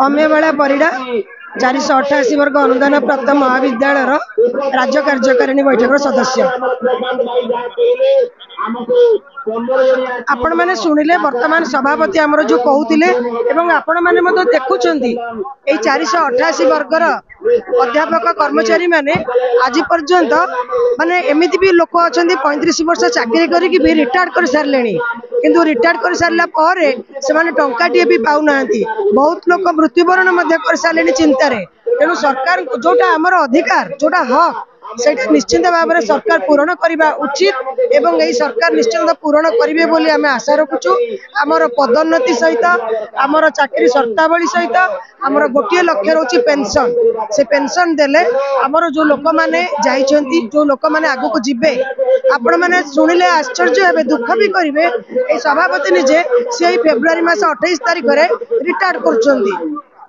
अमेबला परिडा 488 वर्ग अनुदान प्राप्त महाविद्यालय राज्य कार्यकारिणी बैठक सदस्य। आपण मैंने शुणिले वर्तमान सभापति आमर जो कहते आपण मैंने देखुं 488 वर्गर अध्यापक कर्मचारी माने आज पर्यंत माने एमती भी लोक अच्छा 35 वर्ष चाकरी करके भी रिटायर्ड कर सारे किंतु रिटायर्ड कर सारा पर से टंकाटे भी पाऊना बहुत लोक मृत्युवरण कर सारे चिंतार तेणु सरकार जोटा आमर अधिकार जोटा हक से निश्चिंत भाव में सरकार पूरण करने उचित एवं यही सरकार निश्चिंत पूरण करेंगे बोली आम आशा रखुचु। आमर पदोन्नति सहित आमर चाकरी शर्तावली सहित आमर गोटे लक्ष्य रोचे पेंशन से पेंशन देले आमर जो लोक मैंने जाइछंती जो लोक मैंने आगु को जीवे आपण मैंने शुणिले आश्चर्य हे दुख भी करेंगे ये सभापति निजे से फेब्रुआरी मास 28 तारिख में रिटायर्ड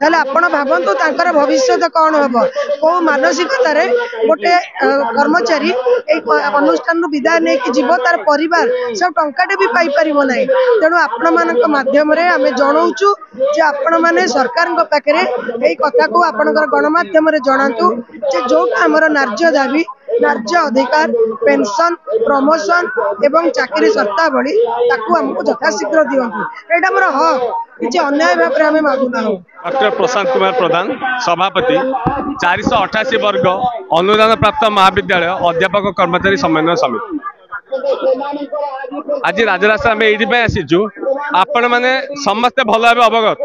कर आपण भावतु तांकर भविष्य कौन हम कौ मानसिकतार गोटे कर्मचारी अनुष्ठान विदाय नहीं जीव तार परिवार सब टंकाटे भी पाई परिबो नाही। तेणु आपण मानक माध्यम रे आमे जणाउचु जे आपण माने सरकार पाखे यही कथा को आपणकर गणमाध्यम रे जणातु जे जो हमर नार्य दाबी नार्य अधिकार पेंशन प्रमोशन एवं चाकरी शर्तावली ताकू हमको यथाशीघ्र दियंतु एटा हमर हक किछि अन्याय भाव रे आमे मागुना। डॉक्टर प्रशांत कुमार प्रधान सभापति 488 वर्ग अनुदान प्राप्त महाविद्यालय अध्यापक कर्मचारी समन्वय समिति। आज राजरास्ता आम ये आसीचु आपण मैंने समस्ते भल भाव अवगत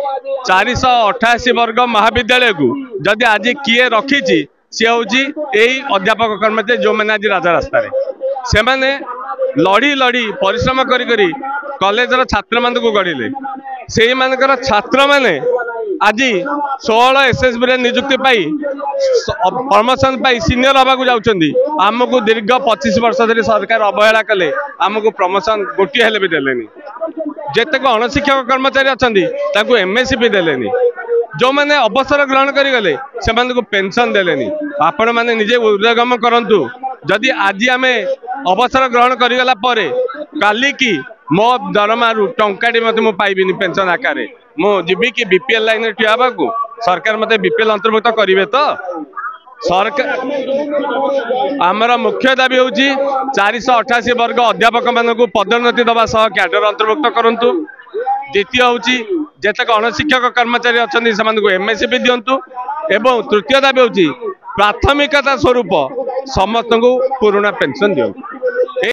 488 वर्ग महाविद्यालय को जदि आज किए रखी सी हूँ यही अध्यापक कर्मचारी जो मैंने आज राजरास्ता से मैंने लड़ी लड़ी परिश्रम करी कॉलेजर छात्र मान को गढ़ले से मानकर छात्र मैंने आज 16 एसएसबी रे नियुक्ति पाई प्रमोशन पाई सीनियर हवा को जाउछंदी आमको दीर्घ 25 वर्ष धरी सरकार अवहेला कले आमको प्रमोशन गोटे हेले भी देलेनी जेतेक अणशिक्षक कर्मचारी अछंदी ताकू एमएससी भी देलेनी जो मैंने अवसर ग्रहण करी गले से माने को पेंशन देलेनी। आपण माने निजे उद्यम करंतु जदि आज आमे अवसर ग्रहण करी गला परे काली की मो दरमारू टंकाटी मते मो पाइबिनी पेंशन आकार मो जीवी कि बीपीएल लाइन ठिया को सरकार मते बीपीएल अंतर्भुक्त करिवे तो सरकार आमर मुख्य दाबी हूँ 488 वर्ग अध्यापक मान पदोन्नति दवा सह कैडर अंतर्भुक्त करंतु। द्वितीय हूँ जेतक अणशिक्षक कर्मचारी अच्छा से एमएससी भी दिंतु एवं तृतीय दाबी हूँ प्राथमिकता स्वरूप समस्त को पुराना पेंशन दिंतु।